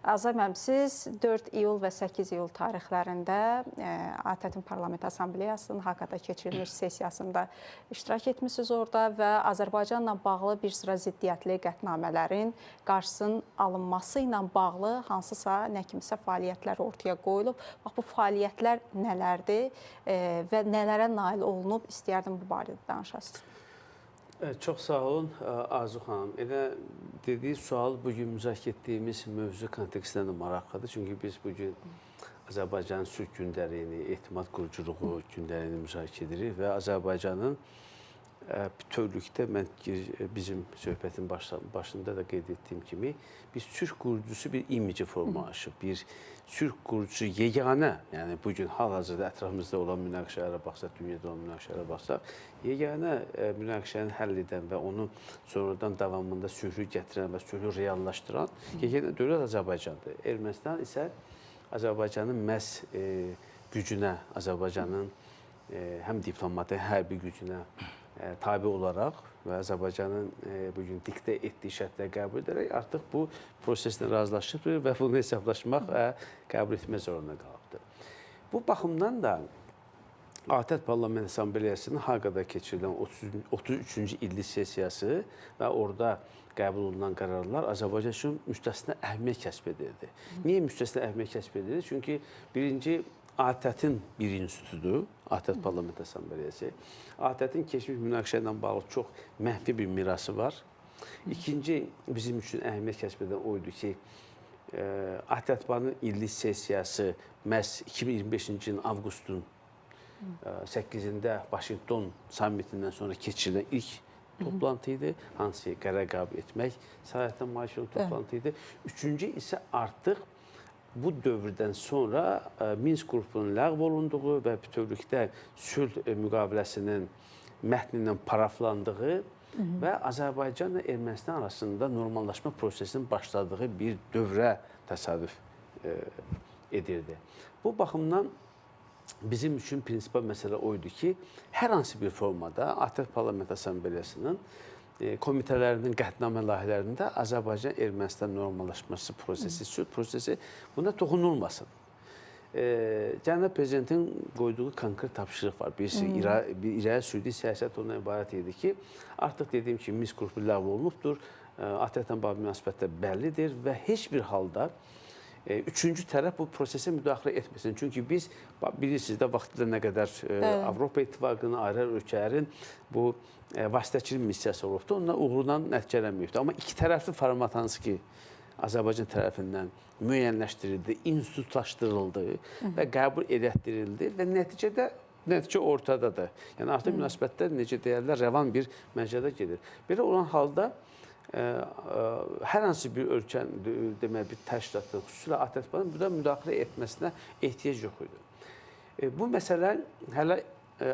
Azərbaycan, siz 4 iyul və 8 iyul tarixlərində ATƏT-in Parlament Assambleyasının Hakada keçirilmiş sessiyasında iştirak etmişsiniz orada və Azərbaycanla bağlı bir sıra ziddiyyətli qətnamələrin qarşısının alınması ilə bağlı hansısa nə kimsə fəaliyyətlər ortaya qoyulub. Bax, bu fəaliyyətlər nələrdir və nələrə nail olunub, istəyərdim bu barədə danışasınız. Çox sağ olun Arzu xanım. Elə dediyi sual bugün müzakirə etdiyimiz mövzu kontekstindən də maraqlıdır. Çünki biz bugün Azərbaycanın sülh gündəliyini, etimad quruculuğu gündəliyini müzakirə edirik və Azərbaycanın bütövlükdə mən bizim söhbətin başında da qeyd etdiyim kimi bir sülh qurucusu bir imici formalaşıb, bir sülh qurucusu yeganə, yəni bugün hal-hazırda ətrafımızda olan münaqişələrə baxsaq, dünyada olan münaqişələrə baxsaq, yeganə münaqişəni həll edən və onun sonradan davamında sülhü gətirən və sülhü reallaşdıran yeganə dövlət Azərbaycandır. Ermənistan isə Azərbaycanın məhz gücünə, Azərbaycanın həm diplomatik, hərbi gücünə tabi olaraq və Azərbaycanın bugün diktə etdiyi şərtləri qəbul edərək artıq bu proseslə razılaşıb və bunu hesablaşmaq və qəbul etmək zorunda qalıbdır. Bu baxımdan da ATƏT Parlament Assambleyasının Haqada keçirilən 33-cü illik sessiyası və orada qəbul olunan qərarlar Azərbaycan üçün müstəsna əhəmiyyət kəsb edirdi. Niyə müstəsna əhəmiyyət kəsb edirdi? Çünki birinci ATƏT-in bir institutudur, ATƏT Parlament Assambleyası. ATƏT-in keçmiş münaqişə ilə bağlı çox mənfi bir mirası var. İkinci, bizim üçün əhəmiyyət kəsb edən oydu ki, ATƏT-in illik sessiyası məhz 2025-ci ilin avqustun 8-də Vaşinqton sammitindən sonra keçirilən ilk toplantı idi. Hansı qərar qəbul etmək səlahiyyətinə malik olan toplantı idi. Üçüncü isə artıq bu dövrdən sonra Minsk qrupunun ləğv olunduğu və bütövlükdə sülh müqaviləsinin mətnindən paraflandığı və Azərbaycan və Ermənistan arasında normallaşma prosesinin başladığı bir dövrə təsadüf edirdi. Bu baxımdan bizim üçün prinsipal məsələ oydu ki, hər hansı bir formada ATƏT Parlament Assambleyasının komitələrinin qətnamə layihələrində Azərbaycan-Ermənistan normallaşması prosesi, sülh prosesi buna toxunulmasın. Cənab Prezidentin qoyduğu konkret tapşırıq var. Birisi, irəli sürdüyü siyasət ondan ibarət idi ki, artıq dediyim kimi Minsk qrupu ləğv olunubdur, ATƏT-lə bağlı münasibətlər bəllidir və heç bir halda üçüncü tərəf bu prosesə müdaxilə etməsin. Çünki biz, bilirsiniz də, vaxtında nə qədər Avropa İttifaqının, ayrı ölkələrin bu vasitəçilik missiyası olubdur, onunla uğurdan nəticələnməyibdir. Amma iki tərəfli format hansı ki, Azərbaycan tərəfindən müəyyənləşdirildi, institutlaşdırıldı və qəbul edətdirildi və nəticə ortadadır. Yəni, artıq münasibətlər, necə deyərlər, rəvan bir məcrada gedir. Belə olan halda hər hansı bir ölkənin, demək, bir təşkilatın, xüsusilə ATƏT-in burada müdaxilə etməsinə ehtiyac yox idi. Bu məsələ hələ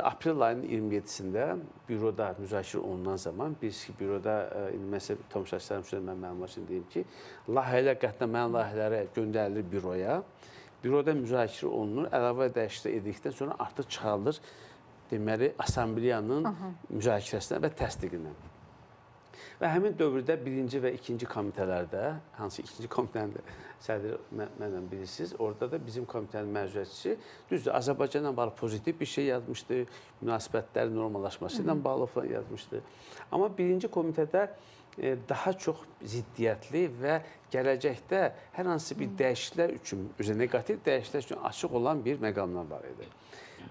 aprel ayının 27-sində büroda müzakirə olunan zaman biz büroda, məsələn, tamaşaçılarım üçün mən məlumat üçün deyim ki, layihələr, qətnamə layihələri göndərilir büroya. Büroda müzakirə olunur, əlavə dəyişikliklər edildikdən sonra artıq çıxarılır, deməli, Assambleyanın müzakirəsinə və təsdiqinə. Və həmin dövrdə birinci və ikinci komitələrdə, hansı ikinci komitənin də sədri mənlə bilirsiniz, orada da bizim komitənin məzuniyyətçisi, düzdür, Azərbaycanla bağlı pozitiv bir şey yazmışdı, münasibətlərin normallaşması ilə bağlı falan yazmışdı. Amma birinci komitədə daha çox ziddiyyətli və gələcəkdə hər hansı bir dəyişikliklər üçün, neqativ dəyişikliklər üçün açıq olan bir məqamlar var idi.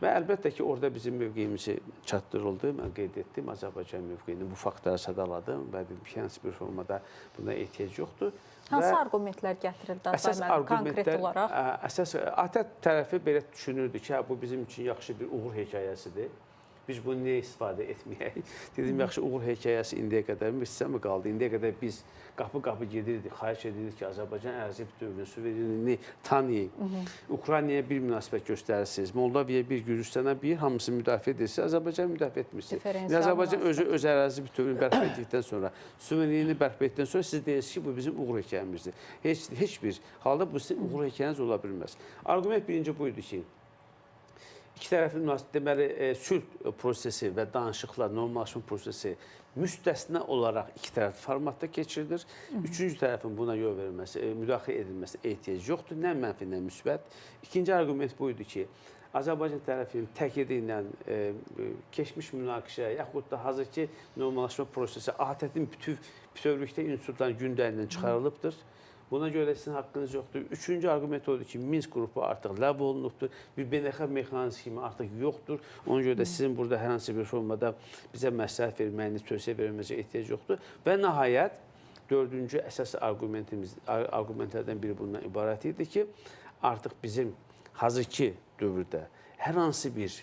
Və əlbəttə ki, orada bizim mövqeyimizi çatdırıldı, mən qeyd etdim, Azərbaycan mövqeyini bu faktlara sədaladım və hansı bir formada buna ehtiyac yoxdur. Hansı argumentlər gətirildi Azərbaycan konkret olaraq? Əsas ATƏT tərəfi belə düşünürdü ki, bu bizim üçün yaxşı bir uğur hekayəsidir. Biz bunu niyə istifadə etməyək? Dedim, yaxşı, uğur hekayəsi indiyə qədər sizə mi qaldı? İndiyə qədər biz qapı-qapı gedirdik, xahiş edirdik ki, Azərbaycan ərazi bütövlüyünü, suverenliyini tanıyın. Ukraynaya bir münasibət göstərirsiniz, Moldavaya bir, Gürcüstana bir, hamısını müdafiə edirsiniz, Azərbaycanı müdafiə etmirsiniz. Azərbaycan öz ərazi bütövlüyünü bərpa etdikdən sonra, suverenliyini bərpa etdikdən sonra siz deyirsiniz ki, bu bizim uğur hekayəmizdir. Heç bir halda bu sizin uğur hekayəniz ola bilməz. Argument birinci buydu ki, İki tərəfin deməli sülh prosesi və danışıqlar, normallaşma prosesi müstəsna olaraq iki tərəfli formatda keçirilir. Üçüncü tərəfin buna yol verilməsi, müdaxilə edilməsi ehtiyac yoxdur, nə mənfi, nə müsbət. İkinci argument bu idi ki, Azərbaycan tərəfinin təkidi ilə keçmiş münaqişə, yaxud da hazırki normallaşma prosesi ATƏT-in bütövlükdə institutların gündəlindən çıxarılıbdır. Buna görə sizin haqqınız yoxdur. Üçüncü argument odur ki, Minsk qrupu artıq ləğv olunubdur. Bir beynəlxalq mexanizmi artıq yoxdur. Ona görə də sizin burada hər hansı bir formada bizə məsləhət verməyiniz, tövsiyə verməyinizə ehtiyac yoxdur. Və nəhayət, dördüncü əsas argumentlərdən biri bundan ibarət idi ki, artıq bizim hazırki dövrdə hər hansı bir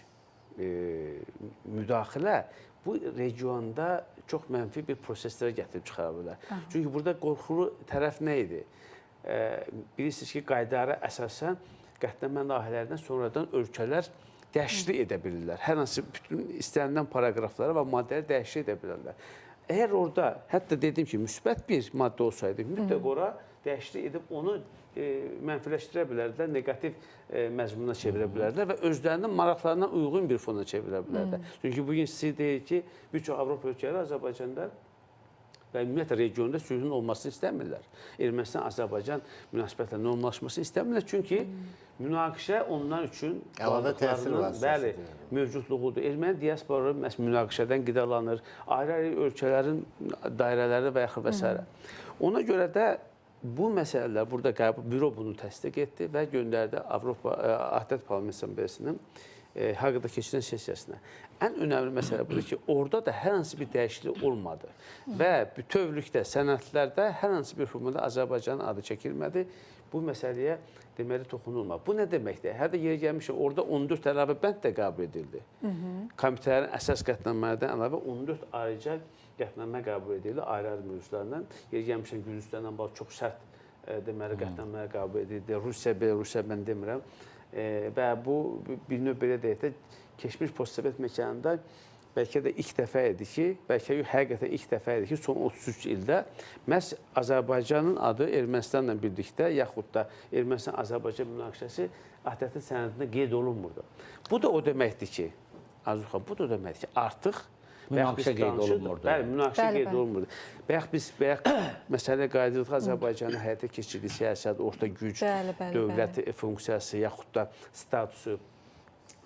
müdaxilə bu regionda çox mənfi bir proseslərə gətirib çıxara bilər. Çünki burada qorxulu tərəf nə idi? Bilirsiniz ki, qaydara əsasən qətnamə layihələrindən sonradan ölkələr dəyişiklik edə bilirlər. Hər hansı bütün istənilən paraqraflara və maddələri dəyişiklik edə bilərlər. Əgər orada, hətta dedim ki, müsbət bir maddə olsaydı, mütləq ora dəyişiklik edib onu mənfiləşdirə bilərdilər, negativ məzmununa çevirə bilərdilər və özlərinin maraqlarına uyğun bir fona çevirə bilərdilər. Çünki bugün siz deyir ki, bir çox Avropa ölkələri Azərbaycanda və ümumiyyətlə regionda sülhün olmasını istəmirlər. Ermənistan-Azərbaycan münasibətlərinin normallaşmasını istəmirlər. Çünki münaqişə onlar üçün mövcudluğudur. Erməni diasporu münaqişədən qidalanır, ayrı-ayrı ölkələrin dairələri və yaxud və s. Ona görə də bu məsələlər burada büro bunu təsdiq etdi və göndərdi Avropa ATƏT Parlament Assambleyasının Haqda keçirilən sessiyasına. Ən önəmli məsələ budur ki, orada da hər hansı bir dəyişiklik olmadı və bütövlükdə sənədlərdə hər hansı bir formada Azərbaycanın adı çəkilmədi. Bu məsələyə deməli toxunulmadı. Bu nə deməkdir? Hətta yeri gəlmişəm, orada 14 əlavə bənd də qəbul edildi. Komitələrin əsas qətnammələrdən əlavə 14 ayrıca qətnamə qəbul edildi, ayrı-ayrı mövzulardan. Yeri gəlmişəm, Gürcüstandan bağlı çox sərt deməli qətnamələr qəbul edildi. Rusiya, Belorusiya mən demirəm. Və bu bir növ belə deyək də keçmiş postsovet məkanında bəlkə də ilk dəfə idi ki, bəlkə həqiqətən ilk dəfə idi ki, son 33 ildə məhz Azərbaycanın adı Ermənistanla birlikdə yaxud da Ermənistan-Azərbaycan münaqişəsi ATƏT-in sənədində qeyd olunmurdu. Bu da o deməkdir ki, Arzuxan, bu da o deməkdir ki, artıq münaqişə qeyd olunmurdu. Bəli, münaqişə qeyd olunmurdu. Bayaq biz məsələyə qayıdırıq, Azərbaycanın həyata keçirdiyi siyasət, orta güc, dövlət funksiyası, yaxud da statusu,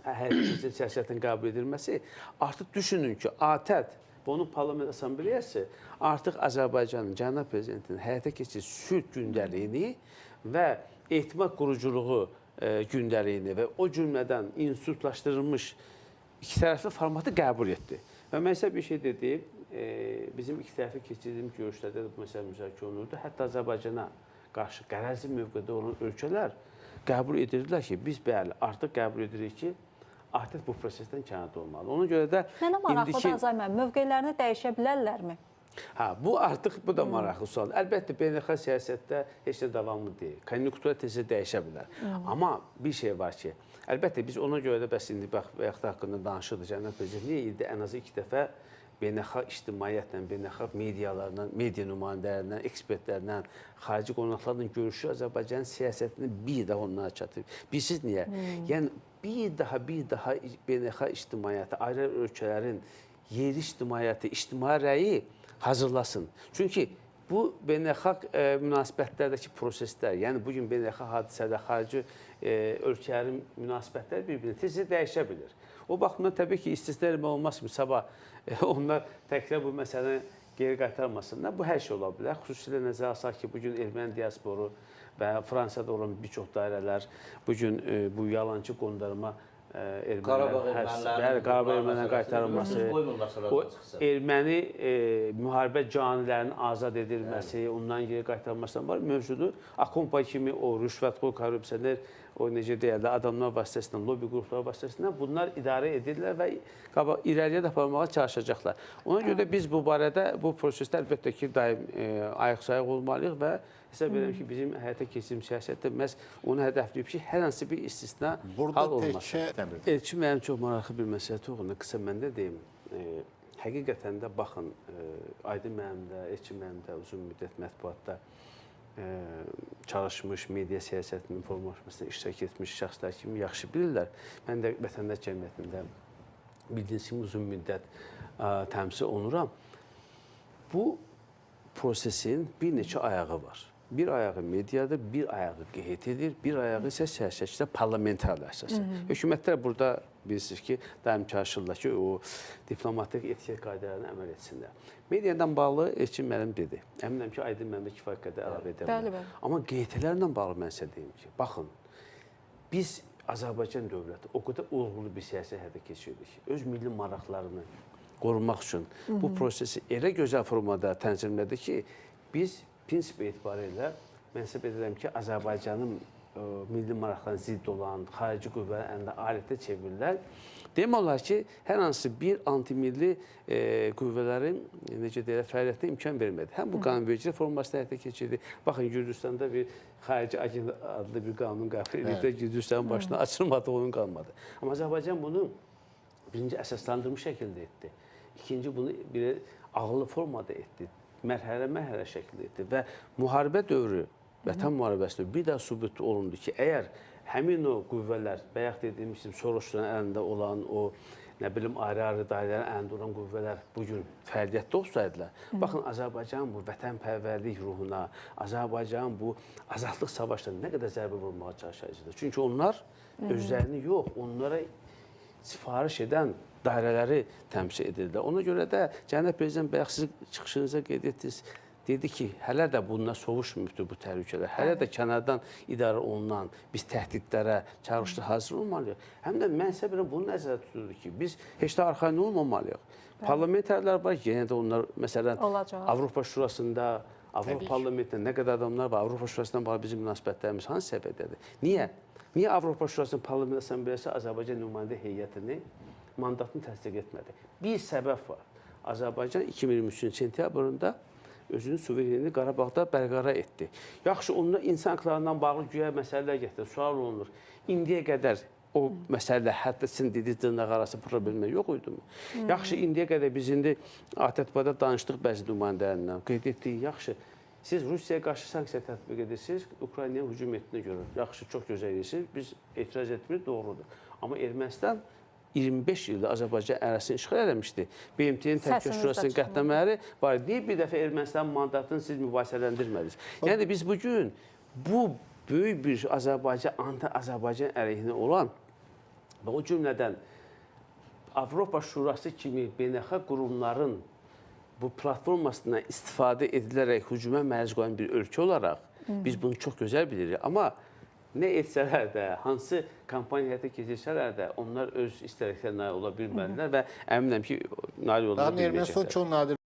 həyata keçirdiyi siyasətin qəbul edilməsi. Artıq düşünün ki, ATƏT və onun Parlament Assambleyası artıq Azərbaycanın Cənab Prezidentinin həyata keçirdiyi sülh gündəliyini və etimad quruculuğu gündəliyini və o cümlədən institutlaşdırılmış iki tərəfli formatı qəbul etdi. Və mən sizə bir şey dedim, bizim iki tərəfli keçirdiyimiz görüşlərdə də bu məsələ müzakirə olunurdu. Hətta Azərbaycana qarşı qərəzli mövqedə olan ölkələr qəbul edirdilər ki, biz bəli, artıq qəbul edirik ki, ATƏT bu prosesdən kənarda olmalı. Ona görə də Mənə maraqlıdır Azay müəllim, mövqelərini dəyişə bilərlərmi? Bu artıq bu da maraqlı sual. Əlbəttə, beynəlxalq siyasətdə heç nə davamlı deyil. Konjunktura tezə dəyişə bilər. Amma bir şey var ki, əlbəttə biz ona görə də bəs indi bayaqda haqqında danışırdıq. Cənab Prezident niyə idi ən azı 2 dəfə beynəlxalq ictimaiyyətlə, beynəlxalq medialarla, media nümayəndələrindən, ekspertlərlə, xarici qonaqlarla görüşü Azərbaycanın siyasətini bir daha onlara çatır. Bilirsiniz niyə? Yəni bir daha beynəlxalq ictimaiyyəti, ayrı ölkələrin yerli ictimaiyyəti, ictimai rəyi hazırlasın. Çünki bu beynəlxalq münasibətlərdəki proseslər, yəni bugün beynəlxalq hadisədə xarici ölkələrin münasibətləri bir-birini tezcə dəyişə bilir. O baxımdan təbii ki, istisna etmək olmaz ki, sabah onlar təkrar bu məsələni geri qaytarmasınlar. Bu hər şey ola bilər. Xüsusilə nəzərə alsaq ki, bugün erməni diasporu və Fransada olan bir çox dairələr bugün bu yalancı qondarma Qarabağ ermənilərin qaytarılması, o erməni müharibə canilərinin azad edilməsi, ondan geri qaytarılmasından var mövcudu. Akompa kimi o rüşvətxor korrupsioner, o necə deyərlər, adamlar vasitəsindən, lobi qrupları vasitəsindən bunlar idarə edirlər və irəliyə də aparmağa çalışacaqlar. Ona görə də biz bu barədə, bu prosesdə əlbəttə ki, daim ayıq-sayıq olmalıyıq və hesab edirəm ki, bizim həyata keçirdiyimiz siyasətdə məhz onu hədəfləyib ki, hər hansı bir istisna hal olması. Elçin mənim çox maraqlı bir məsələ toxundu. Qısa mən də deyim, həqiqətən də baxın, Aydın mənim də, Elçin mənim də uzun müddət mətbuatda çalışmış, media siyasətinin formalaşmasına iştirak etmiş şəxslər kimi yaxşı bilirlər. Mən də vətəndaş cəmiyyətində bildiyiniz kimi uzun müddət təmsil olunuram. Bu prosesin bir neçə ayağı var. Bir ayağı mediadır, bir ayağı QHT-dir, bir ayağı isə siyasətçidə parlamentarlar əsası. Hökumətlər burada bilirsiniz ki, daim çalışırlar ki, o diplomatik etik qaydalarına əməl etsinlər. Mediadan bağlı Elçin müəllim dedi. Əminəm ki, Aydın müəllim kifayət qədər əlavə edə bilər. Amma QHT-lərlə bağlı mən sizə deyim ki, baxın, biz Azərbaycan dövləti o qədər uğurlu bir siyasi həyata keçirdik. Öz milli maraqlarını qorumaq üçün bu prosesi elə gözəl formada tənzimlədi ki, biz prinsip etibarilə mən hesab edirəm ki, Azərbaycanın milli maraqlarına zidd olan xarici qüvvələrin əlində alətə çevirirlər. Demək olar ki, hər hansı bir antimilli qüvvələrin necə deyirlər, fəaliyyətinə imkan vermədi. Həm bu qanunvericilik formasında həyata keçirdi. Baxın, Gürcüstanda bir xarici agent adlı bir qanun qəbul edildi. Gürcüstanın başına açılmadı, oyun qalmadı. Amma Azərbaycan bunu birinci əsaslandırmış şəkildə etdi. İkinci bunu bir ağıllı formada etdi. Mərhələ-mərhələ şəkildə etdi və müharibə dövrü, vətən müharibəsi bir daha sübut olundu ki, əgər həmin o qüvvələr, bayaq dediyimiz kimi Sorosların əlində olan o, nə bilim, ayrı-ayrı dairələrin əlində olan qüvvələr bugün fəaliyyətdə olsaydılar, baxın, Azərbaycan bu vətənpərvərlik ruhuna, Azərbaycan bu azadlıq savaşlarına nə qədər zərbə vurmağa çalışacaqdır. Çünki onlar özlərini yox, onlara sifariş edən dairələri təmsil edirlər. Ona görə də Cənab Prezident bayaq siz çıxışınıza qeyd etdiniz, dedi ki, hələ də bundan sovuşmuyubdur bu təhlükələr, hələ də kənardan idarə olunan biz təhdidlərə, çağırışlara hazır olmalıyıq. Həm də mən isə belə bunu nəzərdə tuturdu ki, biz heç də arxayın olmamalıyıq. Parlamentarlar var, yenə də onlar, məsələn, Avropa Şurasında, Avropa Parlamentində nə qədər adamlar var, Avropa Şurasından bağlı bizim münasibətlərimiz hansı səviyyədədir? Niyə? Niyə Avropa Şurasının Parlament Assambleyası Azərbaycan nümayəndə heyətini mandatını təsdiq etmədi? Bir səbəb var. Azərbaycan 2023-cü sentyabrında özünün suverenliğini Qarabağda bərqərar etdi. Yaxşı, onunla insan haqlarından bağlı güya məsələlər gətirir, sual olunur. İndiyə qədər o məsələ hətta sizin dediyiniz dırnaq arası problemlər yox idi mi? Yaxşı, indiyə qədər biz indi ATƏT-də danışdıq bəzi nümayəndələrindən, qeyd etdik, yaxşı, siz Rusiyaya qarşı sanksiya tətbiq edirsiniz, Ukraynaya hücum etdiyini görür. Yaxşı, çox gözəl edirsiniz, biz etiraz etmirik, doğrudur. Amma Ermənistan 25 ildə Azərbaycan ərazisini işğal eləmişdi. BMT-nin Təhlükəsizlik Şurasının qətnamələri var. Niyə bir dəfə Ermənistan mandatını siz mübahisələndirmədiniz? Yəni biz bugün bu böyük bir Azərbaycan, anti-Azərbaycan əleyhinə olan və o cümlədən Avropa Şurası kimi beynəlxalq qurumların bu platformasından istifadə edilərək hücuma məruz qoyan bir ölkə olaraq biz bunu çox gözəl bilirik. Amma nə etsələr də, hansı kampaniya həyata keçirsələr də onlar öz istəklərinə nail ola bilmədilər və əminəm ki, nail ola bilməyəcəklər. Ermənistan çox nadir